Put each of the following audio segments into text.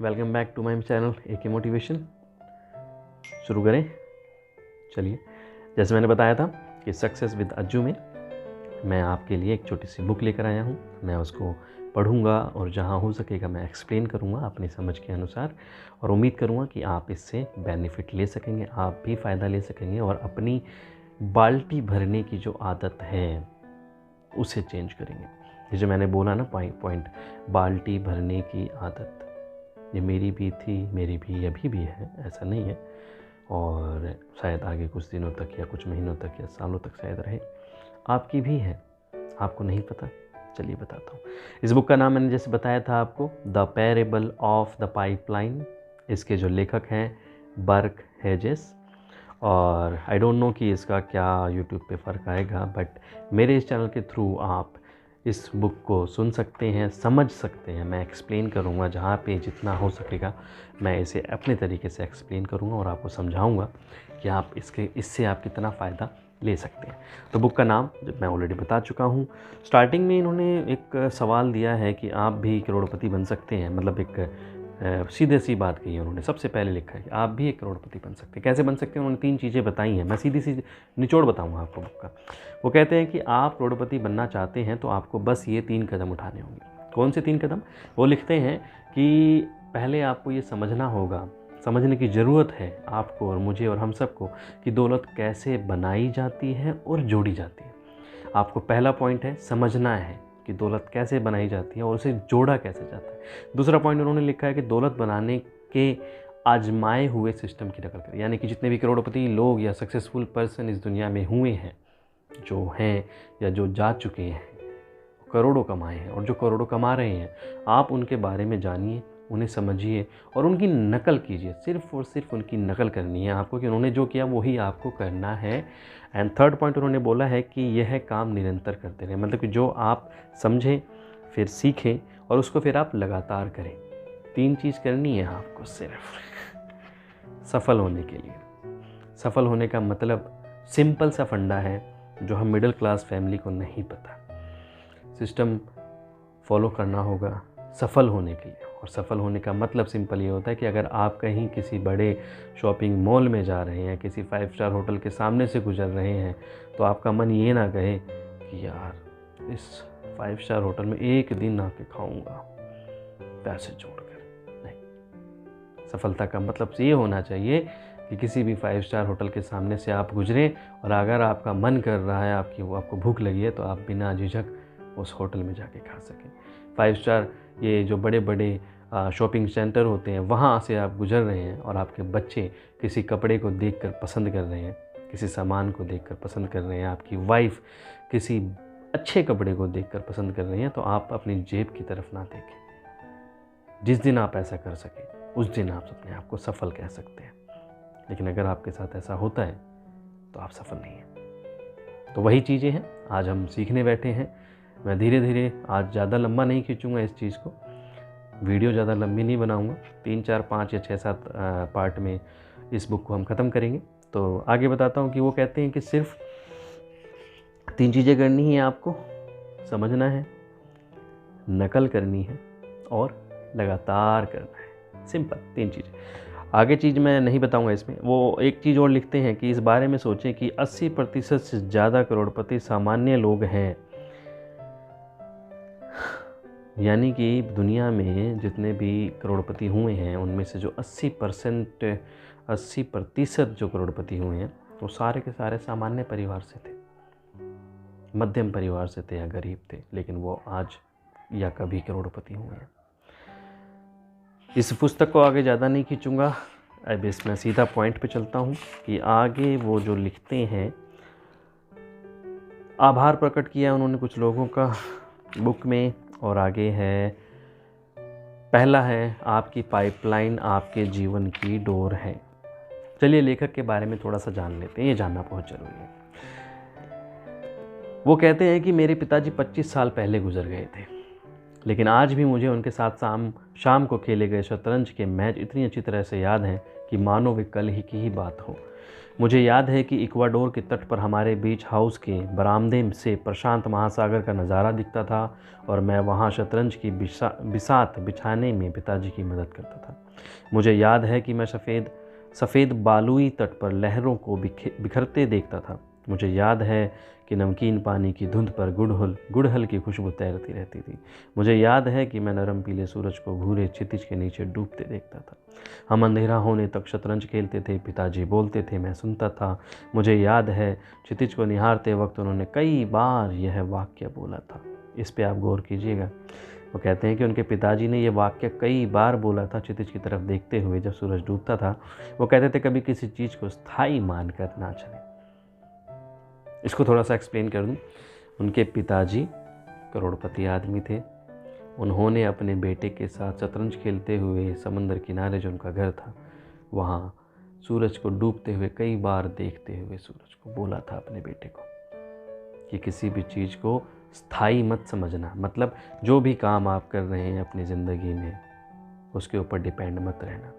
Welcome back to my channel AK motivation. शुरू करें। चलिए, जैसे मैंने बताया था कि सक्सेस विद अज्जू में मैं आपके लिए एक छोटी सी बुक लेकर आया हूँ। मैं उसको पढ़ूँगा और जहाँ हो सकेगा मैं एक्सप्लेन करूँगा अपनी समझ के अनुसार, और उम्मीद करूँगा कि आप इससे बेनिफिट ले सकेंगे, आप भी फ़ायदा ले सकेंगे और अपनी बाल्टी भरने की जो आदत है उसे चेंज करेंगे। ये जो मैंने बोला ना पॉइंट, बाल्टी भरने की आदत, ये मेरी भी थी, मेरी भी अभी भी है, ऐसा नहीं है, और शायद आगे कुछ दिनों तक या कुछ महीनों तक या सालों तक शायद रहे। आपकी भी है, आपको नहीं पता। चलिए बताता हूँ। इस बुक का नाम मैंने जैसे बताया था आपको, the parable of the pipeline. इसके जो लेखक हैं बर्क हेजेस, और आई डोंट नो कि इसका क्या यूट्यूब पे फ़र्क आएगा, बट मेरे इस चैनल के थ्रू आप इस बुक को सुन सकते हैं, समझ सकते हैं। मैं एक्सप्लेन करूँगा जहाँ पे जितना हो सकेगा, मैं इसे अपने तरीके से एक्सप्लेन करूँगा और आपको समझाऊँगा कि आप इससे आप कितना फ़ायदा ले सकते हैं। तो बुक का नाम मैं ऑलरेडी बता चुका हूँ। स्टार्टिंग में इन्होंने एक सवाल दिया है कि आप भी करोड़पति बन सकते हैं, मतलब एक सीधे सी बात कही है उन्होंने। सबसे पहले लिखा है कि आप भी एक करोड़पति बन सकते हैं। कैसे बन सकते हैं, उन्होंने 3 चीज़ें बताई हैं। मैं सीधी सी निचोड़ बताऊंगा आपको बुक का। वो कहते हैं कि आप करोड़पति बनना चाहते हैं तो आपको बस ये 3 कदम उठाने होंगे। कौन से 3 कदम? वो लिखते हैं कि पहले आपको ये समझना होगा, समझने की ज़रूरत है आपको और मुझे और हम सबको, कि दौलत कैसे बनाई जाती है और जोड़ी जाती है। आपको पहला पॉइंट है, समझना है कि दौलत कैसे बनाई जाती है और उसे जोड़ा कैसे जाता है। दूसरा पॉइंट उन्होंने लिखा है कि दौलत बनाने के आजमाए हुए सिस्टम की नकल करें, यानी कि जितने भी करोड़पति लोग या सक्सेसफुल पर्सन इस दुनिया में हुए हैं, जो हैं या जो जा चुके हैं, करोड़ों कमाए हैं और जो करोड़ों कमा रहे हैं, आप उनके बारे में जानिए, उन्हें समझिए और उनकी नकल कीजिए। सिर्फ और सिर्फ उनकी नकल करनी है आपको, कि उन्होंने जो किया वही आपको करना है। एंड थर्ड पॉइंट उन्होंने बोला है कि यह काम निरंतर करते रहें, मतलब कि जो आप समझें फिर सीखें और उसको फिर आप लगातार करें। 3 चीज़ करनी है आपको सिर्फ सफल होने के लिए। सफल होने का मतलब सिंपल सा फंडा है जो हम मिडिल क्लास फैमिली को नहीं पता। सिस्टम फॉलो करना होगा सफल होने के लिए, और सफल होने का मतलब सिंपल ये होता है कि अगर आप कहीं किसी बड़े शॉपिंग मॉल में जा रहे हैं, किसी 5 स्टार होटल के सामने से गुजर रहे हैं, तो आपका मन ये ना कहे कि यार इस 5 स्टार होटल में एक दिन आके खाऊंगा पैसे जोड़कर। नहीं, सफलता का मतलब ये होना चाहिए कि किसी भी 5 स्टार होटल के सामने से आप गुजरें और अगर आपका मन कर रहा है, आपको भूख लगी है, तो आप बिना झिझक उस होटल में जाके खा सकें। 5 स्टार ये जो बड़े बड़े शॉपिंग सेंटर होते हैं, वहाँ से आप गुजर रहे हैं और आपके बच्चे किसी कपड़े को देखकर पसंद कर रहे हैं, किसी सामान को देखकर पसंद कर रहे हैं, आपकी वाइफ किसी अच्छे कपड़े को देखकर पसंद कर रही हैं, तो आप अपनी जेब की तरफ ना देखें। जिस दिन आप ऐसा कर सकें उस दिन आप अपने आप को सफल कह सकते हैं। लेकिन अगर आपके साथ ऐसा होता है तो आप सफल नहीं हैं। तो वही चीज़ें हैं आज हम सीखने बैठे हैं। मैं धीरे धीरे आज ज़्यादा लंबा नहीं खींचूंगा इस चीज़ को, वीडियो ज़्यादा लंबी नहीं बनाऊंगा। 3, 4, 5 या 6, 7 पार्ट में इस बुक को हम ख़त्म करेंगे। तो आगे बताता हूँ कि वो कहते हैं कि सिर्फ 3 चीज़ें करनी है आपको, समझना है, नकल करनी है और लगातार करना है। सिंपल 3 चीज़ें। आगे चीज़ मैं नहीं बताऊंगा इसमें। वो एक चीज़ और लिखते हैं कि इस बारे में सोचें कि 80% से ज़्यादा करोड़पति सामान्य लोग हैं। यानी कि दुनिया में जितने भी करोड़पति हुए हैं उनमें से जो 80% जो करोड़पति हुए हैं वो सारे के सारे सामान्य परिवार से थे, मध्यम परिवार से थे या गरीब थे, लेकिन वो आज या कभी करोड़पति हुए हैं। इस पुस्तक को आगे ज़्यादा नहीं खींचूंगा, अब इसमें सीधा पॉइंट पे चलता हूँ कि आगे वो जो लिखते हैं, आभार प्रकट किया उन्होंने कुछ लोगों का बुक में, और आगे है, पहला है आपकी पाइपलाइन आपके जीवन की डोर है। चलिए लेखक के बारे में थोड़ा सा जान लेते हैं, ये जानना बहुत ज़रूरी है। वो कहते हैं कि मेरे पिताजी 25 साल पहले गुजर गए थे, लेकिन आज भी मुझे उनके साथ शाम को खेले गए शतरंज के मैच इतनी अच्छी तरह से याद हैं कि मानो वे कल ही की ही बात हो। मुझे याद है कि इक्वाडोर के तट पर हमारे बीच हाउस के बरामदे से प्रशांत महासागर का नज़ारा दिखता था और मैं वहाँ शतरंज की बिसात बिछाने में पिताजी की मदद करता था। मुझे याद है कि मैं सफ़ेद बालुई तट पर लहरों को बिखरते देखता था। मुझे याद है कि नमकीन पानी की धुंध पर गुड़हल की खुशबू तैरती रहती थी। मुझे याद है कि मैं नरम पीले सूरज को भूरे क्षितिज के नीचे डूबते देखता था। हम अंधेरा होने तक शतरंज खेलते थे, पिताजी बोलते थे, मैं सुनता था। मुझे याद है क्षितिज को निहारते वक्त उन्होंने कई बार यह वाक्य बोला था। इस पे आप गौर कीजिएगा। वो कहते हैं कि उनके पिताजी ने यह वाक्य कई बार बोला था क्षितिज की तरफ देखते हुए जब सूरज डूबता था। वो कहते थे कभी किसी चीज़ को स्थायी मानकर ना चले। इसको थोड़ा सा एक्सप्लेन कर दूं। उनके पिताजी करोड़पति आदमी थे। उन्होंने अपने बेटे के साथ शतरंज खेलते हुए समंदर किनारे जो उनका घर था वहाँ सूरज को डूबते हुए कई बार देखते हुए सूरज को बोला था अपने बेटे को कि किसी भी चीज़ को स्थायी मत समझना। मतलब जो भी काम आप कर रहे हैं अपनी ज़िंदगी में उसके ऊपर डिपेंड मत रहना।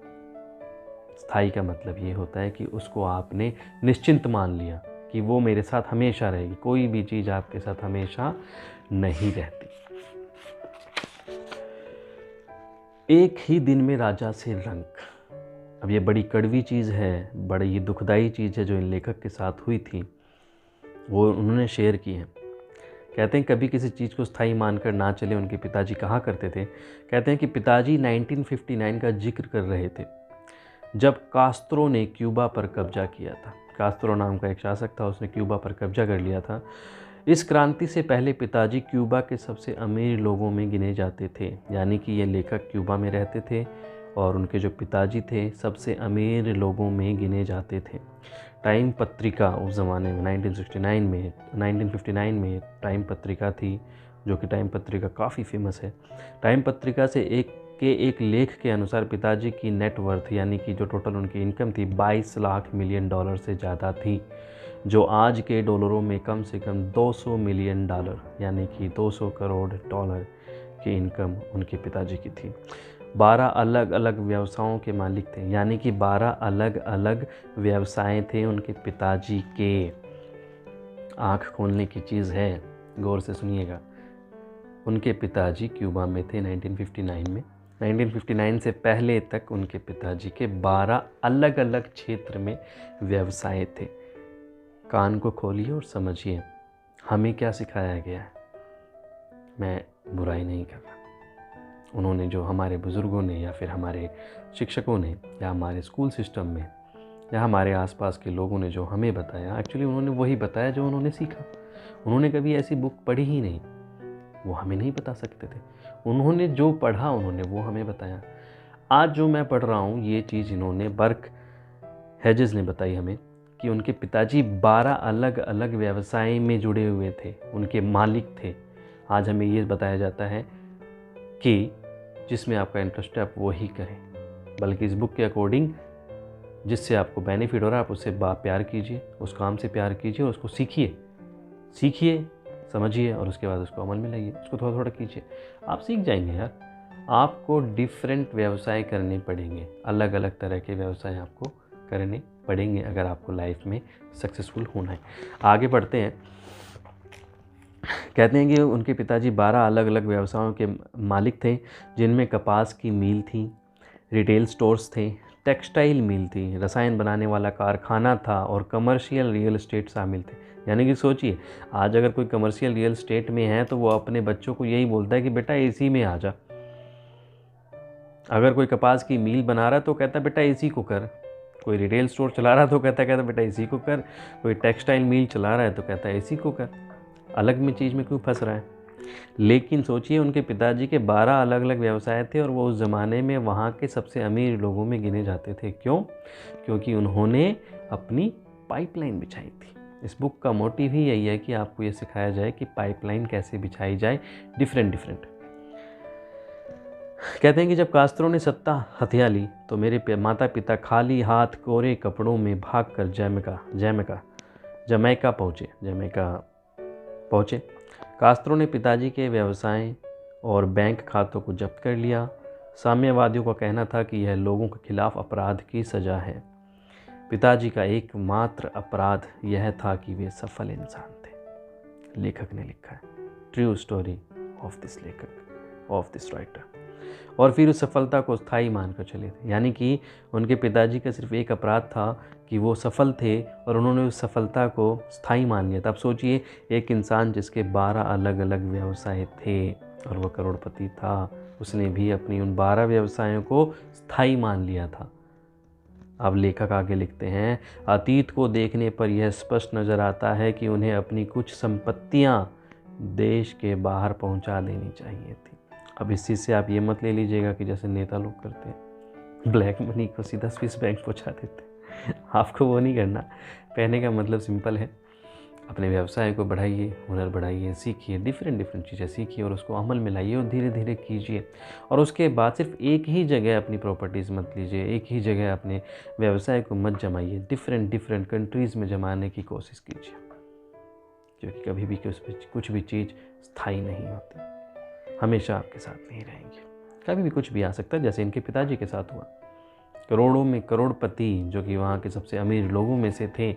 स्थायी का मतलब ये होता है कि उसको आपने निश्चिंत मान लिया कि वो मेरे साथ हमेशा रहेगी। कोई भी चीज़ आपके साथ हमेशा नहीं रहती। एक ही दिन में राजा से रंक। अब ये बड़ी कड़वी चीज़ है, बड़ी दुखदाई चीज़ है जो इन लेखक के साथ हुई थी, वो उन्होंने शेयर की है। कहते हैं कभी किसी चीज़ को स्थायी मानकर ना चले। उनके पिताजी कहा करते थे, कहते हैं कि पिताजी 1959 का जिक्र कर रहे थे जब कास्त्रो ने क्यूबा पर कब्जा किया था। कास्त्रो नाम का एक शासक था, उसने क्यूबा पर कब्जा कर लिया था। इस क्रांति से पहले पिताजी क्यूबा के सबसे अमीर लोगों में गिने जाते थे। यानी कि ये लेखक क्यूबा में रहते थे और उनके जो पिताजी थे सबसे अमीर लोगों में गिने जाते थे। टाइम पत्रिका उस ज़माने में 1959 में टाइम पत्रिका थी, जो कि टाइम पत्रिका काफ़ी फेमस है। टाइम पत्रिका से एक लेख के अनुसार पिताजी की नेटवर्थ यानी कि जो टोटल उनकी इनकम थी 22 लाख मिलियन डॉलर से ज़्यादा थी, जो आज के डॉलरों में कम से कम 200 मिलियन डॉलर यानी कि 200 करोड़ डॉलर की इनकम उनके पिताजी की थी। 12 अलग अलग व्यवसायों के मालिक थे, यानी कि 12 अलग अलग व्यवसाय थे उनके पिताजी के। आँख खोलने की चीज़ है, गौर से सुनिएगा। उनके पिताजी क्यूबा में थे 1959 में। 1959 से पहले तक उनके पिताजी के 12 अलग अलग क्षेत्र में व्यवसाय थे। कान को खोलिए और समझिए हमें क्या सिखाया गया है। मैं बुराई नहीं कर रहा। उन्होंने जो हमारे बुज़ुर्गों ने या फिर हमारे शिक्षकों ने या हमारे स्कूल सिस्टम में या हमारे आसपास के लोगों ने जो हमें बताया, एक्चुअली उन्होंने वही बताया जो उन्होंने सीखा। उन्होंने कभी ऐसी बुक पढ़ी ही नहीं, वो हमें नहीं बता सकते थे। उन्होंने जो पढ़ा उन्होंने वो हमें बताया। आज जो मैं पढ़ रहा हूँ ये चीज़ इन्होंने बर्क हेजेस ने बताई हमें कि उनके पिताजी 12 अलग अलग व्यवसाय में जुड़े हुए थे, उनके मालिक थे। आज हमें ये बताया जाता है कि जिसमें आपका इंटरेस्ट है आप वो ही करें, बल्कि इस बुक के अकॉर्डिंग जिससे आपको बेनिफिट हो रहा है आप उससे प्यार कीजिए, उस काम से प्यार कीजिए और उसको सीखिए, समझिए और उसके बाद उसको अमल में लाइए, उसको थोड़ा थोड़ा कीजिए। आप सीख जाएंगे यार। आपको डिफरेंट व्यवसाय करने पड़ेंगे, अलग अलग तरह के व्यवसाय आपको करने पड़ेंगे अगर आपको लाइफ में सक्सेसफुल होना है। आगे बढ़ते हैं। कहते हैं कि उनके पिताजी 12 अलग अलग व्यवसायों के मालिक थे, जिनमें कपास की मिल थी, रिटेल स्टोर्स थे, टेक्सटाइल मिल थी, रसायन बनाने वाला कारखाना था और कमर्शियल रियल एस्टेट शामिल थे। यानी कि सोचिए, आज अगर कोई कमर्शियल रियल एस्टेट में है तो वो अपने बच्चों को यही बोलता है कि बेटा एसी में आ जा। अगर कोई कपास की मिल बना रहा है तो कहता है बेटा एसी को कर। कोई रिटेल स्टोर चला रहा है तो कहता है बेटा एसी को कर। कोई टेक्सटाइल मिल चला रहा है तो कहता है एसी को कर। अलग में चीज़ में क्यों फंस रहा है। लेकिन सोचिए, उनके पिताजी के 12 अलग अलग व्यवसाय थे और वो उस ज़माने में वहाँ के सबसे अमीर लोगों में गिने जाते थे। क्यों? क्योंकि उन्होंने अपनी पाइपलाइन बिछाई थी। इस बुक का मोटिव ही यही है कि आपको ये सिखाया जाए कि पाइपलाइन कैसे बिछाई जाए, डिफरेंट। कहते हैं कि जब कास्त्रो ने सत्ता हथिया ली तो मेरे माता पिता खाली हाथ कोरे कपड़ों में भागकर जमैका पहुँचे। कास्त्रो ने पिताजी के व्यवसाय और बैंक खातों को जब्त कर लिया साम्यवादियों का कहना था कि यह लोगों के खिलाफ अपराध की सज़ा है। पिताजी का एकमात्र अपराध यह था कि वे सफल इंसान थे। लेखक ने लिखा है, ट्रू स्टोरी ऑफ दिस लेखक, ऑफ दिस राइटर। और फिर उस सफलता को स्थायी मानकर चले थे, यानी कि उनके पिताजी का सिर्फ एक अपराध था कि वो सफल थे और उन्होंने उस सफलता को स्थायी मान लिया था। अब सोचिए, एक इंसान जिसके 12 अलग अलग व्यवसाय थे और वह करोड़पति था, उसने भी अपनी उन 12 व्यवसायों को स्थायी मान लिया था। अब लेखक आगे लिखते हैं, अतीत को देखने पर यह स्पष्ट नज़र आता है कि उन्हें अपनी कुछ संपत्तियां देश के बाहर पहुंचा देनी चाहिए थी। अब इस चीज़ से आप ये मत ले लीजिएगा कि जैसे नेता लोग करते हैं, ब्लैक मनी को सीधा स्विस बैंक पहुंचा देते हैं। आपको वो नहीं करना। कहने का मतलब सिंपल है, अपने व्यवसाय को बढ़ाइए, हुनर बढ़ाइए, सीखिए, डिफरेंट चीज़ें सीखिए और उसको अमल में लाइए और धीरे धीरे कीजिए। और उसके बाद सिर्फ एक ही जगह अपनी प्रॉपर्टीज़ मत लीजिए, एक ही जगह अपने व्यवसाय को मत जमाइए, डिफरेंट कंट्रीज़ में जमाने की कोशिश कीजिए, क्योंकि कभी भी कुछ भी चीज़ स्थायी नहीं होती, हमेशा आपके साथ नहीं रहेंगे। कभी भी कुछ भी आ सकता है, जैसे इनके पिताजी के साथ हुआ। करोड़ों में करोड़पति, जो कि वहाँ के सबसे अमीर लोगों में से थे,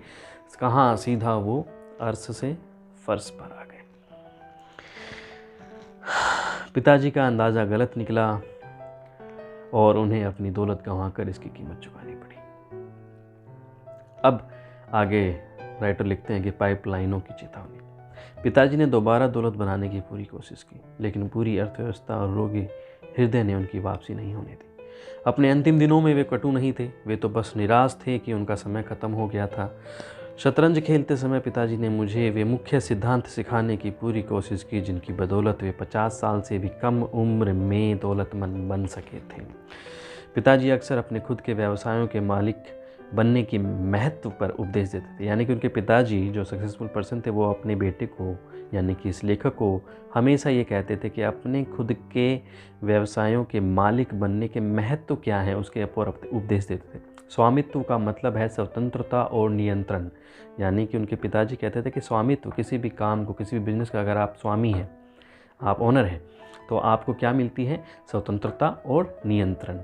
कहाँ सीधा वो अर्श से फर्श पर आ गए। पिताजी का अंदाज़ा गलत निकला और उन्हें अपनी दौलत गंवाकर इसकी कीमत चुकानी पड़ी। अब आगे राइटर लिखते हैं कि पाइपलाइनों की चेतावनी। पिताजी ने दोबारा दौलत बनाने की पूरी कोशिश की, लेकिन पूरी अर्थव्यवस्था और रोगी हृदय ने उनकी वापसी नहीं होने दी। अपने अंतिम दिनों में वे कटु नहीं थे, वे तो बस निराश थे कि उनका समय खत्म हो गया था। शतरंज खेलते समय पिताजी ने मुझे वे मुख्य सिद्धांत सिखाने की पूरी कोशिश की जिनकी बदौलत वे 50 साल से भी कम उम्र में दौलतमंद बन सके थे। पिताजी अक्सर अपने खुद के व्यवसायों के मालिक बनने की महत्व पर उपदेश देते थे, यानी कि उनके पिताजी जो सक्सेसफुल पर्सन थे, वो अपने बेटे को, यानी कि इस लेखक को, हमेशा ये कहते थे कि अपने खुद के व्यवसायों के मालिक बनने के महत्व क्या है, उसके ऊपर उपदेश देते थे। स्वामित्व का मतलब है स्वतंत्रता और नियंत्रण, यानी कि उनके पिताजी कहते थे कि स्वामित्व, किसी भी काम को, किसी भी बिजनेस का अगर आप स्वामी हैं, आप ओनर हैं, तो आपको क्या मिलती है? स्वतंत्रता और नियंत्रण।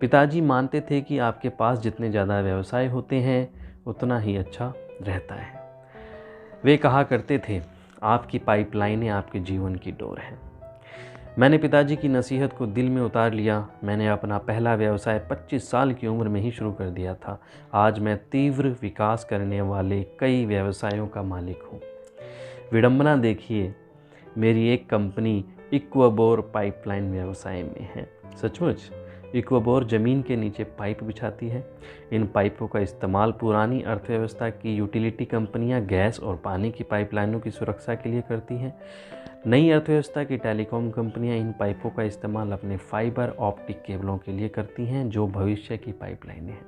पिताजी मानते थे कि आपके पास जितने ज़्यादा व्यवसाय होते हैं उतना ही अच्छा रहता है। वे कहा करते थे, आपकी पाइपलाइनें आपके जीवन की डोर हैं। मैंने पिताजी की नसीहत को दिल में उतार लिया। मैंने अपना पहला व्यवसाय 25 साल की उम्र में ही शुरू कर दिया था। आज मैं तीव्र विकास करने वाले कई व्यवसायों का मालिक हूँ। विडंबना देखिए, मेरी एक कंपनी इक्वाबोर पाइपलाइन व्यवसाय में है। सचमुच, इक्वाबोर ज़मीन के नीचे पाइप बिछाती है। इन पाइपों का इस्तेमाल पुरानी अर्थव्यवस्था की यूटिलिटी कंपनियां गैस और पानी की पाइपलाइनों की सुरक्षा के लिए करती हैं। नई अर्थव्यवस्था की टेलीकॉम कंपनियां इन पाइपों का इस्तेमाल अपने फाइबर ऑप्टिक केबलों के लिए करती हैं, जो भविष्य की पाइपलाइनें हैं।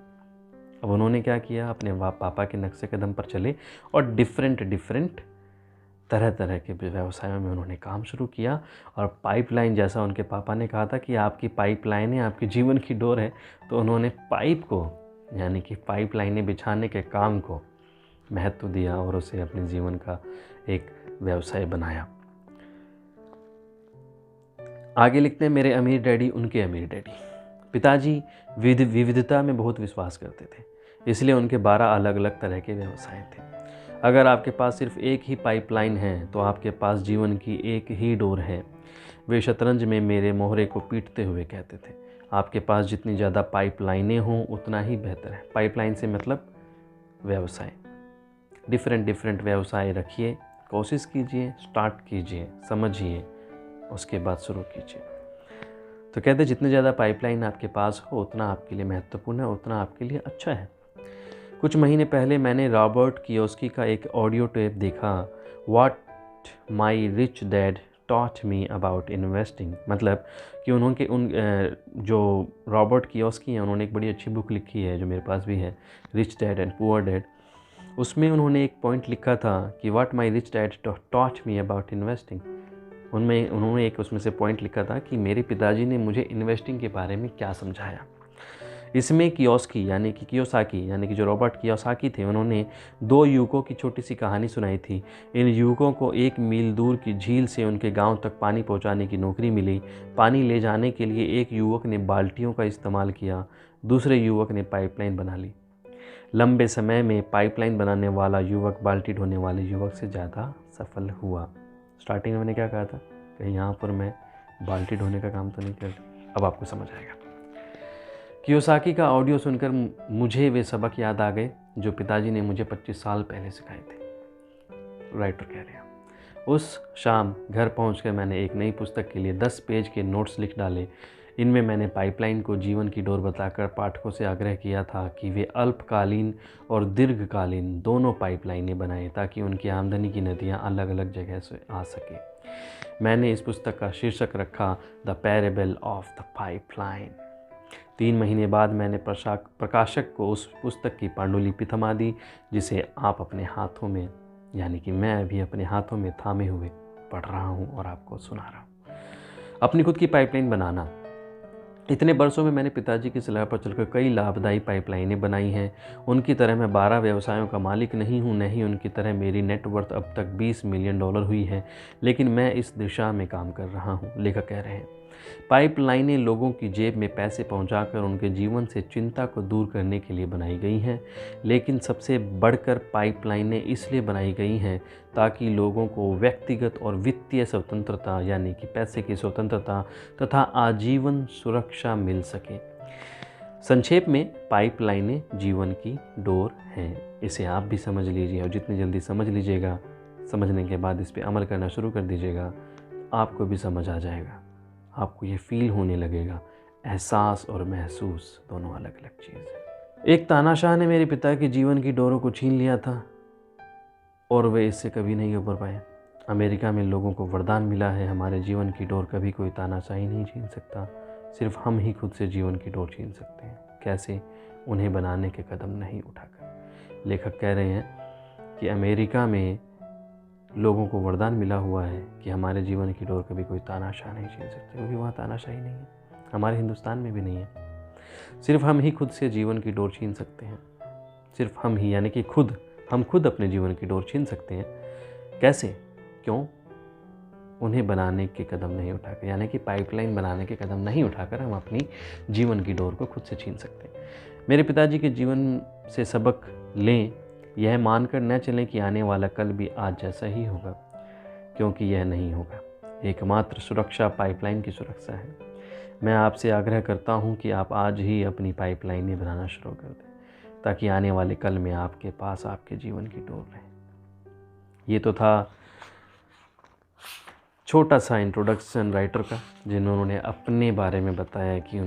अब उन्होंने क्या किया? अपने पापा के नक्शे कदम पर चले और डिफरेंट तरह तरह के व्यवसायों में उन्होंने काम शुरू किया। और पाइपलाइन, जैसा उनके पापा ने कहा था कि आपकी पाइपलाइनें आपके जीवन की डोर है, तो उन्होंने पाइप को, यानी कि पाइपलाइनें बिछाने के काम को महत्व दिया और उसे अपने जीवन का एक व्यवसाय बनाया। आगे लिखते हैं, मेरे अमीर डैडी, उनके अमीर डैडी। पिताजी विविधता में बहुत विश्वास करते थे, इसलिए उनके 12 अलग अलग तरह के व्यवसाय थे। अगर आपके पास सिर्फ एक ही पाइपलाइन है तो आपके पास जीवन की एक ही डोर है। वे शतरंज में मेरे मोहरे को पीटते हुए कहते थे, आपके पास जितनी ज़्यादा पाइपलाइनें हों उतना ही बेहतर है। पाइपलाइन से मतलब व्यवसाय, डिफरेंट व्यवसाय रखिए, कोशिश कीजिए, स्टार्ट कीजिए, समझिए, उसके बाद शुरू कीजिए। तो कहते जितने ज़्यादा पाइपलाइन आपके पास हो उतना आपके लिए महत्वपूर्ण है, उतना आपके लिए अच्छा है। कुछ महीने पहले मैंने रॉबर्ट कियोस्की का एक ऑडियो टेप देखा, what my rich dad taught me about investing. मतलब कि जो रॉबर्ट कियोस्की हैं, उन्होंने एक बड़ी अच्छी बुक लिखी है जो मेरे पास भी है, rich dad and poor dad. उसमें उन्होंने एक पॉइंट लिखा था कि what my rich dad taught me about investing. उन्होंने एक उसमें से पॉइंट लिखा था कि मेरे पिताजी ने मुझे इन्वेस्टिंग के बारे में क्या समझाया। इसमें कियोसाकी यानी कि जो रॉबर्ट कियोसाकी थे, उन्होंने 2 युवकों की छोटी सी कहानी सुनाई थी। इन युवकों को 1 मील दूर की झील से उनके गांव तक पानी पहुंचाने की नौकरी मिली। पानी ले जाने के लिए एक युवक ने बाल्टियों का इस्तेमाल किया, दूसरे युवक ने पाइपलाइन बना ली। लंबे समय में पाइपलाइन बनाने वाला युवक बाल्टी ढोने वाले युवक से ज़्यादा सफल हुआ। स्टार्टिंग में मैंने क्या कहा था, कहीं यहाँ पर मैं बाल्टी ढोने का काम तो नहीं कर, अब आपको समझ आएगा। कियोसाकी का ऑडियो सुनकर मुझे वे सबक याद आ गए जो पिताजी ने मुझे 25 साल पहले सिखाए थे। राइटर कह रहे हैं, उस शाम घर पहुंचकर मैंने एक नई पुस्तक के लिए 10 पेज के नोट्स लिख डाले। इनमें मैंने पाइपलाइन को जीवन की डोर बताकर पाठकों से आग्रह किया था कि वे अल्पकालीन और दीर्घकालीन दोनों पाइपलाइनें बनाएं ताकि उनकी आमदनी की नदियां अलग अलग जगह से आ सकें। मैंने इस पुस्तक का शीर्षक रखा the parable of the pipeline. 3 महीने बाद मैंने प्रकाशक को उस पुस्तक की पांडुलिपि थमा दी, जिसे आप अपने हाथों में, यानी कि मैं अभी अपने हाथों में थामे हुए पढ़ रहा हूँ और आपको सुना रहा हूँ। अपनी खुद की पाइपलाइन बनाना। इतने वर्षों में मैंने पिताजी की सलाह पर चलकर कई लाभदायी पाइपलाइनें बनाई हैं। उनकी तरह मैं 12 व्यवसायों का मालिक नहीं हूँ, नहीं उनकी तरह मेरी नेटवर्थ अब तक $20 मिलियन हुई है, लेकिन मैं इस दिशा में काम कर रहा हूँ। लेखक कह रहे हैं, पाइपलाइनें लोगों की जेब में पैसे पहुंचाकर उनके जीवन से चिंता को दूर करने के लिए बनाई गई हैं, लेकिन सबसे बढ़कर पाइपलाइनें इसलिए बनाई गई हैं ताकि लोगों को व्यक्तिगत और वित्तीय स्वतंत्रता, यानी कि पैसे की स्वतंत्रता तथा आजीवन सुरक्षा मिल सके। संक्षेप में, पाइपलाइनें जीवन की डोर हैं। इसे आप भी समझ लीजिए और जितनी जल्दी समझ लीजिएगा, समझने के बाद इस पर अमल करना शुरू कर दीजिएगा, आपको भी समझ आ जाएगा। आपको ये फील होने लगेगा। एहसास और महसूस दोनों अलग अलग चीज़ है। एक तानाशाह ने मेरे पिता के जीवन की डोरों को छीन लिया था और वे इससे कभी नहीं उबर पाए। अमेरिका में लोगों को वरदान मिला है, हमारे जीवन की डोर कभी कोई तानाशाही नहीं छीन सकता, सिर्फ हम ही खुद से जीवन की डोर छीन सकते हैं। कैसे? उन्हें बनाने के कदम नहीं उठाकर। लेखक कह रहे हैं कि अमेरिका में लोगों को वरदान मिला हुआ है कि हमारे जीवन की डोर कभी कोई तानाशाह नहीं छीन सकते, क्योंकि वहाँ तानाशाही नहीं है, हमारे हिंदुस्तान में भी नहीं है। सिर्फ हम ही खुद से जीवन की डोर छीन सकते हैं। सिर्फ हम ही, यानी कि हम खुद अपने जीवन की डोर छीन सकते हैं। कैसे? क्यों? उन्हें बनाने के कदम नहीं उठाकर, यानी कि पाइपलाइन बनाने के कदम नहीं उठाकर हम अपनी जीवन की डोर को खुद से छीन सकते हैं। मेरे पिताजी के जीवन से सबक लें, यह मानकर न चलें कि आने वाला कल भी आज जैसा ही होगा, क्योंकि यह नहीं होगा। एकमात्र सुरक्षा पाइपलाइन की सुरक्षा है। मैं आपसे आग्रह करता हूं कि आप आज ही अपनी पाइपलाइनें बनाना शुरू कर दें, ताकि आने वाले कल में आपके पास आपके जीवन की डोर रहे। ये तो था छोटा सा इंट्रोडक्शन राइटर का, जिन्होंने अपने बारे में बताया कि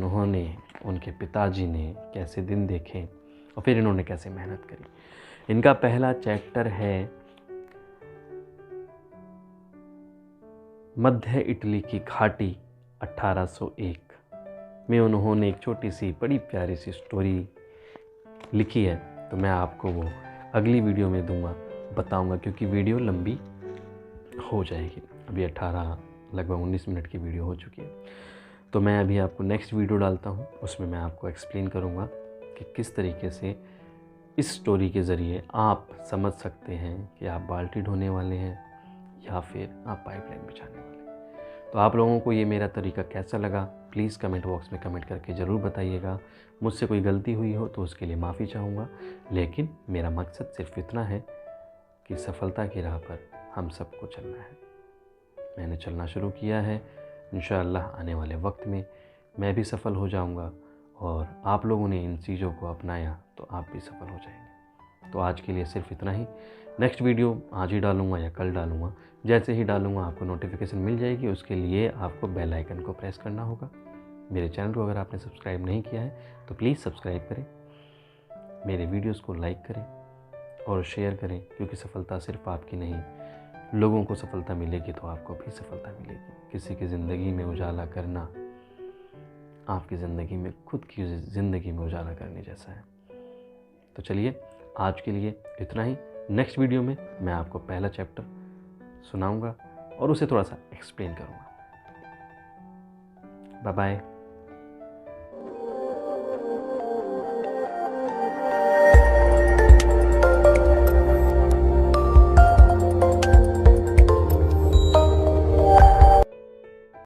उनके पिताजी ने कैसे दिन देखे और फिर इन्होंने कैसे मेहनत करी। इनका पहला चैप्टर है मध्य इटली की घाटी 1801 में। उन्होंने एक छोटी सी बड़ी प्यारी सी स्टोरी लिखी है, तो मैं आपको वो अगली वीडियो में बताऊंगा, क्योंकि वीडियो लंबी हो जाएगी। अभी 18 लगभग 19 मिनट की वीडियो हो चुकी है, तो मैं अभी आपको नेक्स्ट वीडियो डालता हूँ, उसमें मैं आपको एक्सप्लेन करूँगा कि किस तरीके से इस स्टोरी के ज़रिए आप समझ सकते हैं कि आप बाल्टी ढोने वाले हैं या फिर आप पाइपलाइन बिछाने वाले हैं। तो आप लोगों को ये मेरा तरीका कैसा लगा, प्लीज़ कमेंट बॉक्स में कमेंट करके ज़रूर बताइएगा। मुझसे कोई गलती हुई हो तो उसके लिए माफ़ी चाहूँगा, लेकिन मेरा मकसद सिर्फ इतना है कि सफलता की राह पर हम सबको चलना है। मैंने चलना शुरू किया है, इंशाअल्लाह आने वाले वक्त में मैं भी सफल हो जाऊँगा, और आप लोगों ने इन चीज़ों को अपनाया तो आप भी सफल हो जाएंगे। तो आज के लिए सिर्फ इतना ही। नेक्स्ट वीडियो आज ही डालूँगा या कल डालूँगा, जैसे ही डालूँगा आपको नोटिफिकेशन मिल जाएगी। उसके लिए आपको बेल आइकन को प्रेस करना होगा। मेरे चैनल को अगर आपने सब्सक्राइब नहीं किया है तो प्लीज़ सब्सक्राइब करें, मेरे वीडियोस को लाइक करें और शेयर करें, क्योंकि सफलता सिर्फ आपकी नहीं, लोगों को सफलता मिलेगी तो आपको भी सफलता मिलेगी। किसी की ज़िंदगी में उजाला करना आपकी ज़िंदगी में, खुद की ज़िंदगी में उजाला करने जैसा है। तो चलिए आज के लिए इतना ही। नेक्स्ट वीडियो में मैं आपको पहला चैप्टर सुनाऊंगा और उसे थोड़ा सा एक्सप्लेन करूंगा। Bye bye.